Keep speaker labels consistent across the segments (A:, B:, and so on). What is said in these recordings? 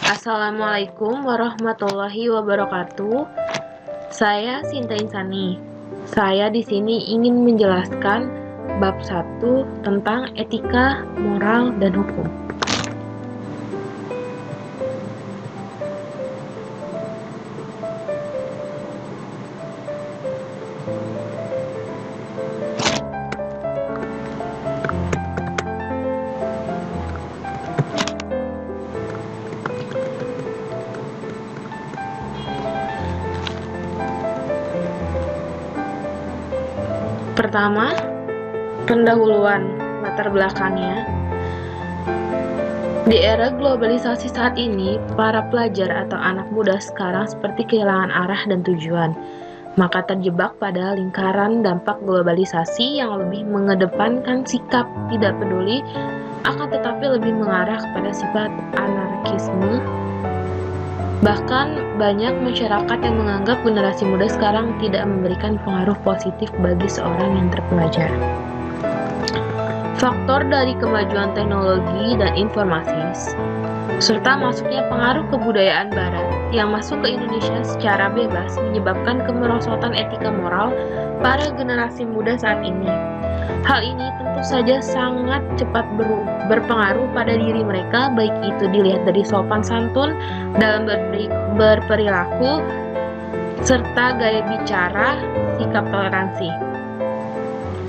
A: Assalamualaikum warahmatullahi wabarakatuh. Saya Sinta Insani. Saya di sini ingin menjelaskan bab 1 tentang etika, moral, dan hukum. Pertama, pendahuluan latar belakangnya. Di era globalisasi saat ini, para pelajar atau anak muda sekarang seperti kehilangan arah dan tujuan, maka terjebak pada lingkaran dampak globalisasi yang lebih mengedepankan sikap tidak peduli, akan tetapi lebih mengarah kepada sifat anarkisme. Bahkan banyak masyarakat yang menganggap generasi muda sekarang tidak memberikan pengaruh positif bagi seorang yang terpelajar. Faktor dari kemajuan teknologi dan informasi, serta masuknya pengaruh kebudayaan barat yang masuk ke Indonesia secara bebas menyebabkan kemerosotan etika moral para generasi muda saat ini. Hal ini tentu saja sangat cepat berpengaruh pada diri mereka, baik itu dilihat dari sopan santun dalam berperilaku, serta gaya bicara, sikap toleransi,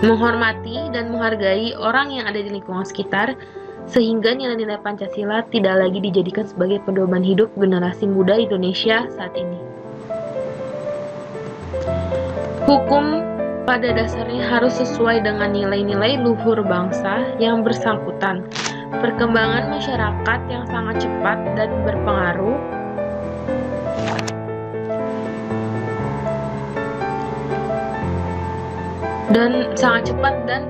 A: menghormati dan menghargai orang yang ada di lingkungan sekitar, sehingga nilai-nilai Pancasila tidak lagi dijadikan sebagai pedoman hidup generasi muda Indonesia saat ini. Hukum pada dasarnya harus sesuai dengan nilai-nilai luhur bangsa yang bersangkutan. Perkembangan masyarakat yang sangat cepat dan berpengaruh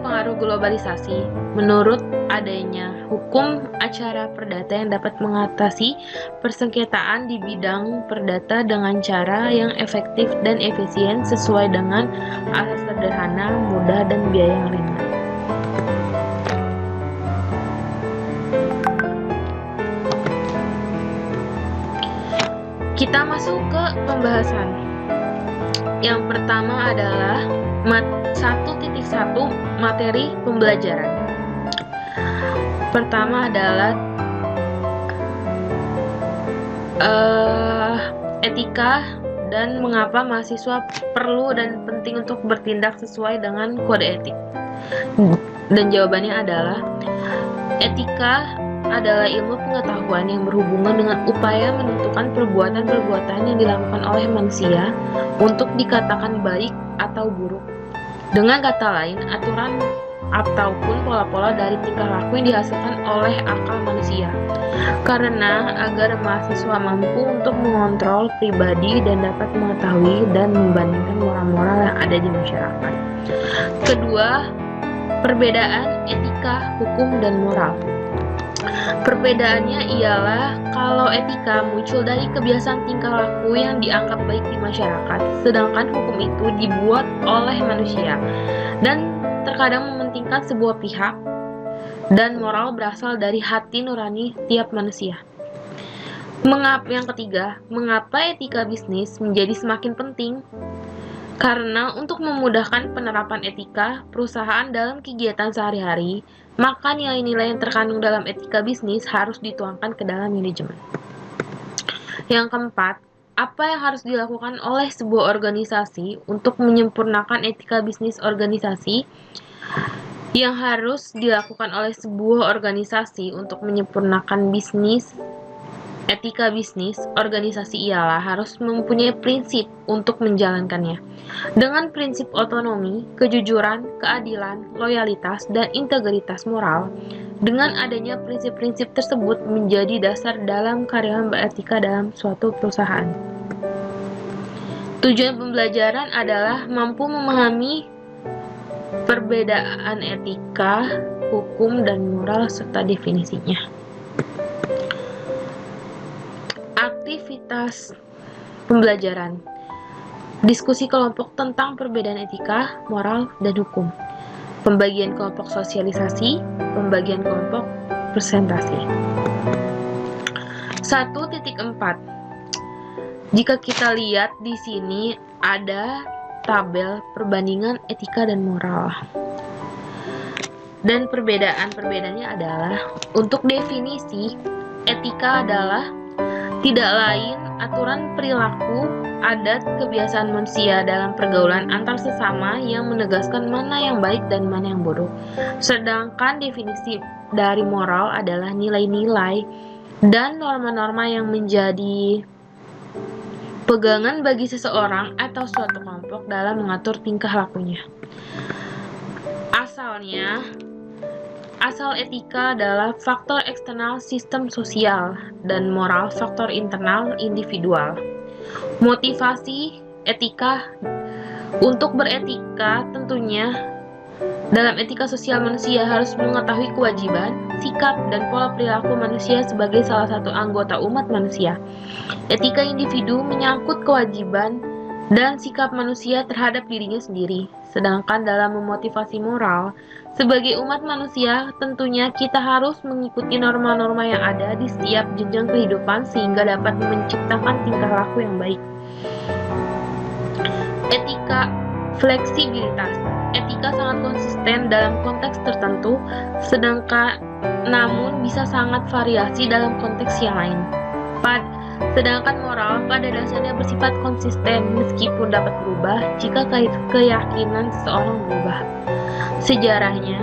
A: pengaruh globalisasi. Menurut adanya hukum acara perdata yang dapat mengatasi persengketaan di bidang perdata dengan cara yang efektif dan efisien sesuai dengan asas sederhana, mudah, dan biaya yang ringan. Kita masuk ke pembahasan. Yang pertama adalah 1.1 materi pembelajaran. Pertama adalah etika dan mengapa mahasiswa perlu dan penting untuk bertindak sesuai dengan kode etik. Dan jawabannya adalah etika adalah ilmu pengetahuan yang berhubungan dengan upaya menentukan perbuatan-perbuatan yang dilakukan oleh manusia untuk dikatakan baik atau buruk. Dengan kata lain, aturan ataupun pola-pola dari tingkah laku yang dihasilkan oleh akal manusia. Karena agar mahasiswa mampu untuk mengontrol pribadi dan dapat mengetahui dan membandingkan moral-moral yang ada di masyarakat. Kedua, perbedaan etika, hukum, dan moral. Perbedaannya ialah kalau etika muncul dari kebiasaan tingkah laku yang dianggap baik di masyarakat, sedangkan hukum itu dibuat oleh manusia dan terkadang mementingkan sebuah pihak, dan moral berasal dari hati nurani tiap manusia. Yang ketiga, mengapa etika bisnis menjadi semakin penting? Karena untuk memudahkan penerapan etika perusahaan dalam kegiatan sehari-hari, maka nilai-nilai yang terkandung dalam etika bisnis harus dituangkan ke dalam manajemen. Yang keempat, apa yang harus dilakukan oleh sebuah organisasi untuk menyempurnakan etika bisnis organisasi? Yang harus dilakukan oleh sebuah organisasi untuk menyempurnakan etika bisnis organisasi ialah harus mempunyai prinsip untuk menjalankannya. Dengan prinsip otonomi, kejujuran, keadilan, loyalitas, dan integritas moral, dengan adanya prinsip-prinsip tersebut menjadi dasar dalam karyawan beretika dalam suatu perusahaan. Tujuan pembelajaran adalah mampu memahami perbedaan etika, hukum, dan moral serta definisinya. Aktivitas pembelajaran. Diskusi kelompok tentang perbedaan etika, moral, dan hukum. Pembagian kelompok sosialisasi, pembagian kelompok presentasi. 1.4. Jika kita lihat di sini ada tabel perbandingan etika dan moral. Dan perbedaannya adalah untuk definisi etika adalah tidak lain aturan perilaku, adat, kebiasaan manusia dalam pergaulan antar sesama yang menegaskan mana yang baik dan mana yang buruk. Sedangkan definisi dari moral adalah nilai-nilai dan norma-norma yang menjadi pegangan bagi seseorang atau suatu kelompok dalam mengatur tingkah lakunya. Asal etika adalah faktor eksternal sistem sosial dan moral faktor internal individual. Motivasi etika untuk beretika tentunya dalam etika sosial manusia harus mengetahui kewajiban, sikap, dan pola perilaku manusia sebagai salah satu anggota umat manusia. Etika individu menyangkut kewajiban dan sikap manusia terhadap dirinya sendiri. Sedangkan dalam memotivasi moral, sebagai umat manusia tentunya kita harus mengikuti norma-norma yang ada di setiap jenjang kehidupan sehingga dapat menciptakan tingkah laku yang baik. Etika fleksibilitas. Etika sangat konsisten dalam konteks tertentu, namun bisa sangat variasi dalam konteks yang lain. Sedangkan moral pada dasarnya bersifat konsisten meskipun dapat berubah jika keyakinan seseorang berubah. Sejarahnya,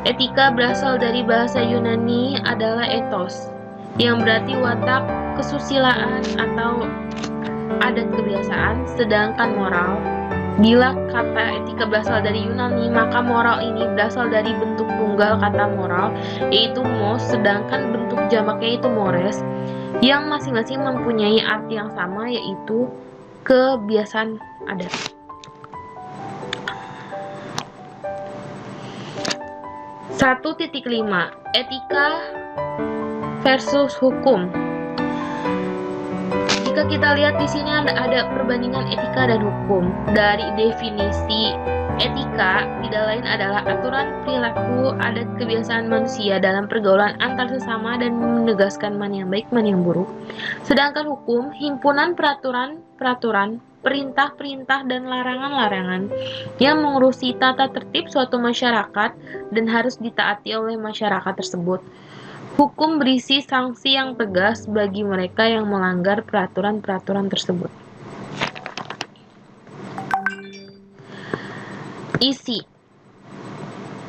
A: etika berasal dari bahasa Yunani adalah ethos, yang berarti watak, kesusilaan, atau adat kebiasaan, sedangkan moral. Bila kata etika berasal dari Yunani, maka moral ini berasal dari bentuk tunggal kata moral, yaitu mos, sedangkan bentuk jamaknya itu mores, yang masing-masing mempunyai arti yang sama, yaitu kebiasaan adat. (1.5) Etika versus hukum. Jika kita lihat di sini ada perbandingan etika dan hukum. Dari definisi etika tidak lain adalah aturan perilaku, adat, kebiasaan manusia dalam pergaulan antar sesama dan menegaskan mana yang baik, mana yang buruk. Sedangkan hukum, himpunan peraturan, perintah-perintah dan larangan-larangan yang mengurusi tata tertib suatu masyarakat dan harus ditaati oleh masyarakat tersebut. Hukum berisi sanksi yang tegas bagi mereka yang melanggar peraturan-peraturan tersebut.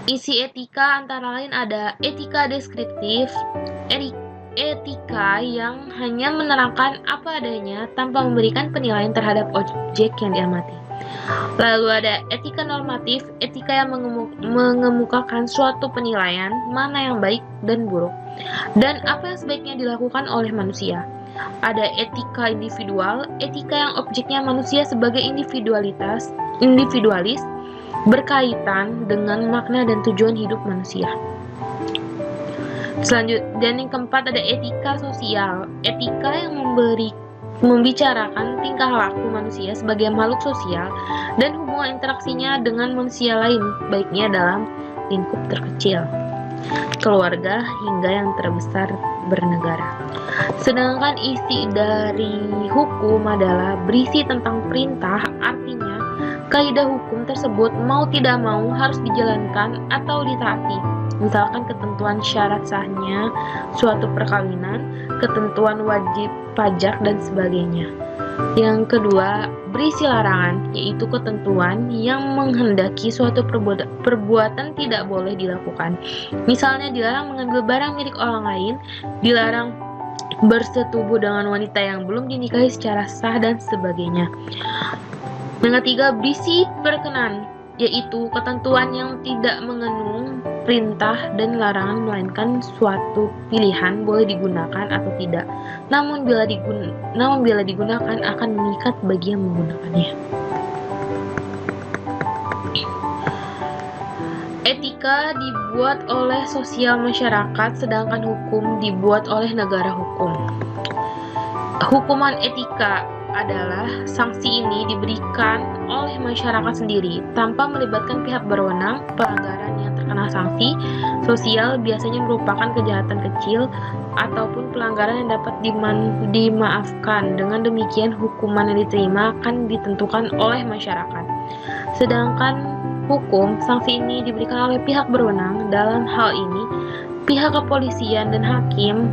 A: Isi etika antara lain ada etika deskriptif, etika yang hanya menerangkan apa adanya tanpa memberikan penilaian terhadap objek yang diamati. Lalu ada etika normatif, etika yang mengemukakan suatu penilaian mana yang baik dan buruk, dan apa yang sebaiknya dilakukan oleh manusia. Ada etika individual, etika yang objeknya manusia sebagai individualis, berkaitan dengan makna dan tujuan hidup manusia. Dan yang keempat ada etika sosial, etika yang membicarakan tingkah laku manusia sebagai makhluk sosial dan hubungan interaksinya dengan manusia lain, baiknya dalam lingkup terkecil, keluarga, hingga yang terbesar bernegara. Sedangkan isi dari hukum adalah berisi tentang perintah, artinya kaidah hukum tersebut mau tidak mau harus dijalankan atau ditaati. Misalkan ketentuan syarat sahnya suatu perkawinan, ketentuan wajib pajak, dan sebagainya. Yang kedua, berisi larangan, yaitu ketentuan yang menghendaki suatu perbuatan tidak boleh dilakukan. Misalnya dilarang mengambil barang milik orang lain, dilarang bersetubuh dengan wanita yang belum dinikahi secara sah, dan sebagainya. Yang ketiga, berisi perkenan, yaitu ketentuan yang tidak mengandung perintah dan larangan melainkan suatu pilihan boleh digunakan atau tidak. Namun bila digunakan akan mengikat bagi yang menggunakannya. Etika dibuat oleh sosial masyarakat, sedangkan hukum dibuat oleh negara hukum. Hukuman etika adalah sanksi ini diberikan oleh masyarakat sendiri tanpa melibatkan pihak berwenang pelanggaran yang terkena sanksi sosial biasanya merupakan kejahatan kecil ataupun pelanggaran yang dapat dimaafkan. Dengan demikian, hukuman yang diterima akan ditentukan oleh masyarakat. Sedangkan hukum, sanksi ini diberikan oleh pihak berwenang. Dalam hal ini, pihak kepolisian dan hakim.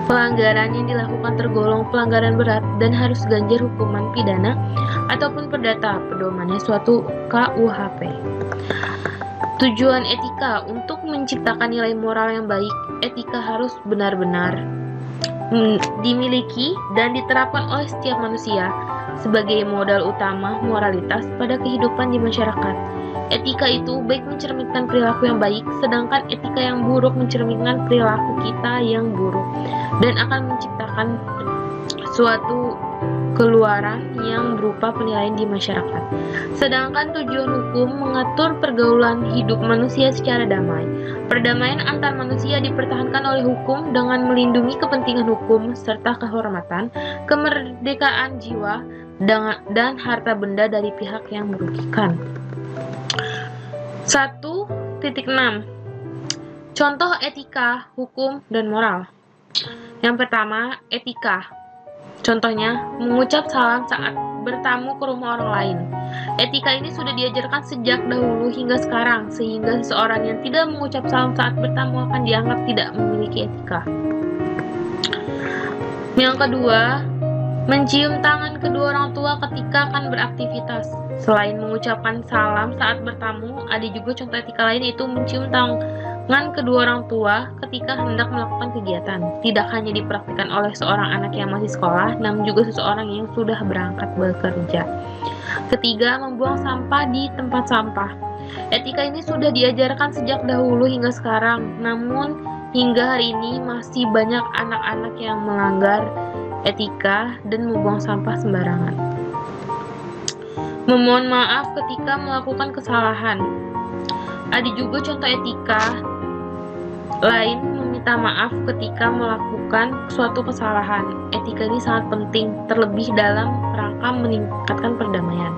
A: Pelanggaran yang dilakukan tergolong pelanggaran berat dan harus ganjar hukuman pidana ataupun perdata, pedomannya suatu KUHP. Tujuan etika untuk menciptakan nilai moral yang baik. Etika harus benar-benar dimiliki dan diterapkan oleh setiap manusia sebagai modal utama moralitas pada kehidupan di masyarakat. Etika itu baik mencerminkan perilaku yang baik, sedangkan etika yang buruk mencerminkan perilaku kita yang buruk dan akan menciptakan suatu keluaran yang berupa penilaian di masyarakat. Sedangkan tujuan hukum mengatur pergaulan hidup manusia secara damai. Perdamaian antar manusia dipertahankan oleh hukum dengan melindungi kepentingan hukum serta kehormatan, kemerdekaan jiwa, dan harta benda dari pihak yang merugikan. 1.6 Contoh etika, hukum, dan moral. Yang pertama, etika. Contohnya, mengucap salam saat bertamu ke rumah orang lain. Etika ini sudah diajarkan sejak dahulu hingga sekarang, sehingga seseorang yang tidak mengucap salam saat bertamu akan dianggap tidak memiliki etika. Yang kedua, mencium tangan kedua orang tua ketika akan beraktivitas. Selain mengucapkan salam saat bertamu, ada juga contoh etika lain, yaitu mencium tangan kedua orang tua ketika hendak melakukan kegiatan. Tidak hanya dipraktikkan oleh seorang anak yang masih sekolah, namun juga seseorang yang sudah berangkat bekerja. Ketiga, membuang sampah di tempat sampah. Etika ini sudah diajarkan sejak dahulu hingga sekarang, namun hingga hari ini masih banyak anak-anak yang melanggar etika dan membuang sampah sembarangan. Memohon maaf ketika melakukan kesalahan. Ada juga contoh etika lain, meminta maaf ketika melakukan suatu kesalahan. Etika ini sangat penting, terlebih dalam rangka meningkatkan perdamaian.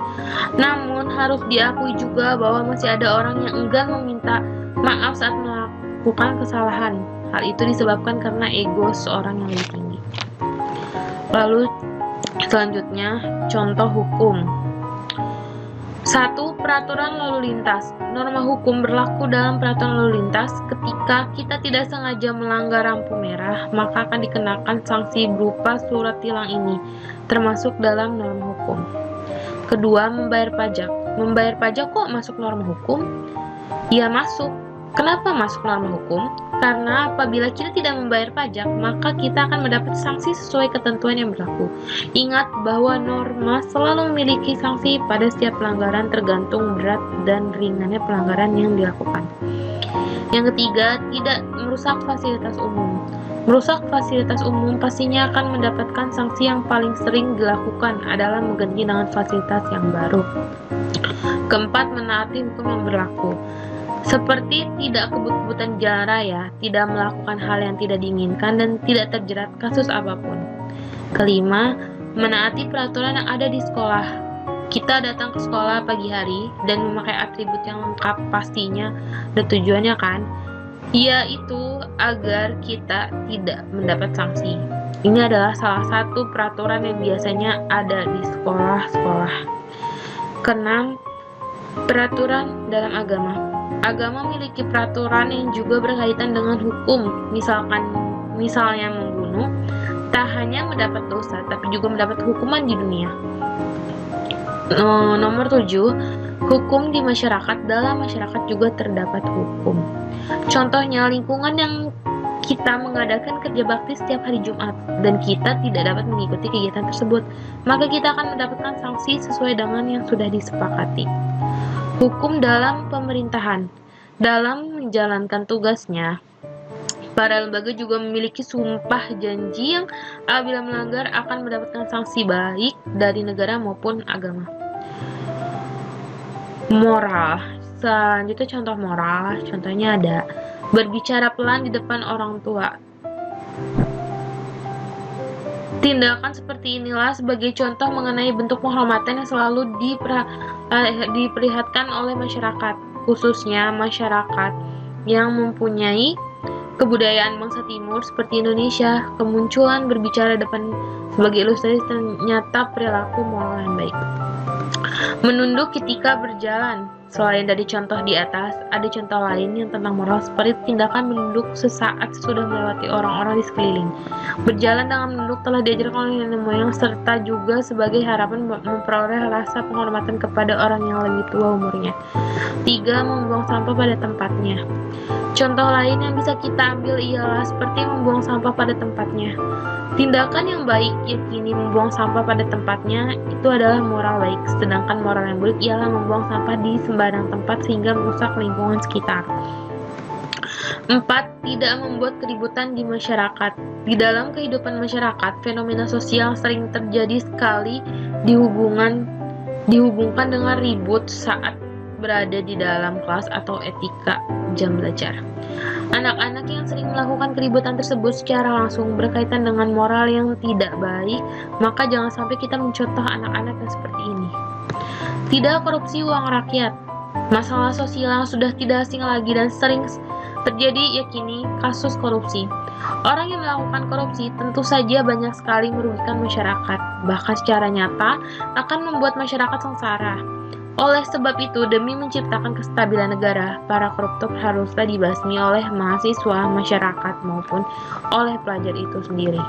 A: Namun harus diakui juga bahwa masih ada orang yang enggan meminta maaf saat melakukan kesalahan. Hal itu disebabkan karena ego seorang yang lebih tinggi. Lalu selanjutnya, contoh hukum. 1. Peraturan lalu lintas. Norma hukum berlaku dalam peraturan lalu lintas. Ketika kita tidak sengaja melanggar lampu merah, maka akan dikenakan sanksi berupa surat tilang ini, termasuk dalam norma hukum. Kedua, membayar pajak. Membayar pajak kok masuk norma hukum? Ya, masuk. Kenapa masuk norma hukum? Karena apabila kita tidak membayar pajak, maka kita akan mendapat sanksi sesuai ketentuan yang berlaku. Ingat bahwa norma selalu memiliki sanksi pada setiap pelanggaran tergantung berat dan ringannya pelanggaran yang dilakukan. Yang ketiga, tidak merusak fasilitas umum. Merusak fasilitas umum pastinya akan mendapatkan sanksi. Yang paling sering dilakukan adalah mengganti dengan fasilitas yang baru. Keempat, menaati hukum yang berlaku. Seperti tidak kebut-kebutan jalan raya, tidak melakukan hal yang tidak diinginkan, dan tidak terjerat kasus apapun. Kelima, menaati peraturan yang ada di sekolah. Kita datang ke sekolah pagi hari dan memakai atribut yang lengkap, pastinya ada tujuannya kan? Yaitu agar kita tidak mendapat sanksi. Ini adalah salah satu peraturan yang biasanya ada di sekolah-sekolah. Keenam, peraturan dalam agama. Agama memiliki peraturan yang juga berkaitan dengan hukum. Misalnya membunuh, tak hanya mendapat dosa, tapi juga mendapat hukuman di dunia. Nomor 7, hukum di masyarakat. Dalam masyarakat juga terdapat hukum. Contohnya, lingkungan yang kita mengadakan kerja bakti setiap hari Jumat, dan kita tidak dapat mengikuti kegiatan tersebut, maka kita akan mendapatkan sanksi sesuai dengan yang sudah disepakati. Hukum dalam pemerintahan. Dalam menjalankan tugasnya, para lembaga juga memiliki sumpah janji yang apabila melanggar akan mendapatkan sanksi baik dari negara maupun agama. Moral. Selanjutnya contoh moral. Contohnya ada berbicara pelan di depan orang tua. Tindakan seperti inilah sebagai contoh mengenai bentuk penghormatan yang selalu diperlihatkan oleh masyarakat, khususnya masyarakat yang mempunyai kebudayaan bangsa timur seperti Indonesia. Kemunculan berbicara depan sebagai ilustrasi ternyata perilaku moral yang baik. Menunduk ketika berjalan. Selain dari contoh di atas, ada contoh lain yang tentang moral seperti tindakan menunduk sesaat sudah melewati orang-orang di sekeliling. Berjalan dengan menunduk telah diajarkan oleh nenek moyang serta juga sebagai harapan memperoleh rasa penghormatan kepada orang yang lebih tua umurnya. 3. Membuang sampah pada tempatnya. Contoh lain yang bisa kita ambil ialah seperti membuang sampah pada tempatnya. Tindakan yang baik yakini membuang sampah pada tempatnya itu adalah moral baik, sedangkan moral yang buruk ialah membuang sampah di sembarang tempat sehingga merusak lingkungan sekitar. 4. Tidak membuat keributan di masyarakat. Di dalam kehidupan masyarakat, fenomena sosial sering terjadi sekali dihubungkan dengan ribut saat berada di dalam kelas atau etika jam belajar. Anak-anak yang sering melakukan keributan tersebut secara langsung berkaitan dengan moral yang tidak baik, maka jangan sampai kita mencontoh anak-anak yang seperti ini. Tidak korupsi uang rakyat. Masalah sosial yang sudah tidak asing lagi dan sering terjadi yakini kasus korupsi. Orang yang melakukan korupsi tentu saja banyak sekali merugikan masyarakat, bahkan secara nyata akan membuat masyarakat sengsara. Oleh sebab itu, demi menciptakan kestabilan negara, para koruptor haruslah dibasmi oleh mahasiswa, masyarakat, maupun oleh pelajar itu sendiri.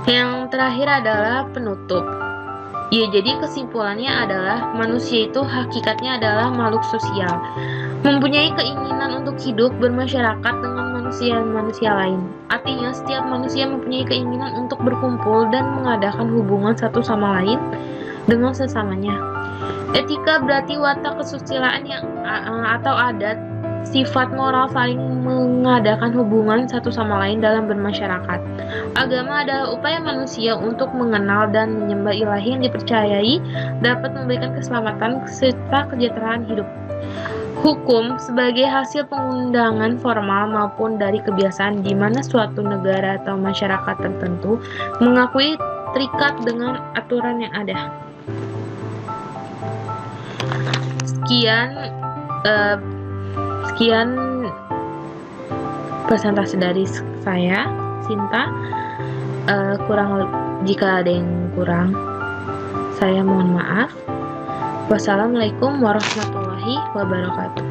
A: Yang terakhir adalah penutup. Ya, jadi kesimpulannya adalah manusia itu hakikatnya adalah makhluk sosial, mempunyai keinginan untuk hidup bermasyarakat dengan manusia lain. Artinya, setiap manusia mempunyai keinginan untuk berkumpul dan mengadakan hubungan satu sama lain dengan sesamanya. Etika berarti watak kesusilaan yang atau adat, sifat moral saling mengadakan hubungan satu sama lain dalam bermasyarakat. Agama adalah upaya manusia untuk mengenal dan menyembah ilahi yang dipercayai dapat memberikan keselamatan serta kesejahteraan hidup. Hukum sebagai hasil pengundangan formal maupun dari kebiasaan di mana suatu negara atau masyarakat tertentu mengakui terikat dengan aturan yang ada. Sekian presentasi dari saya, Sinta. Jika ada yang kurang, saya mohon maaf. Wassalamualaikum warahmatullahi wabarakatuh.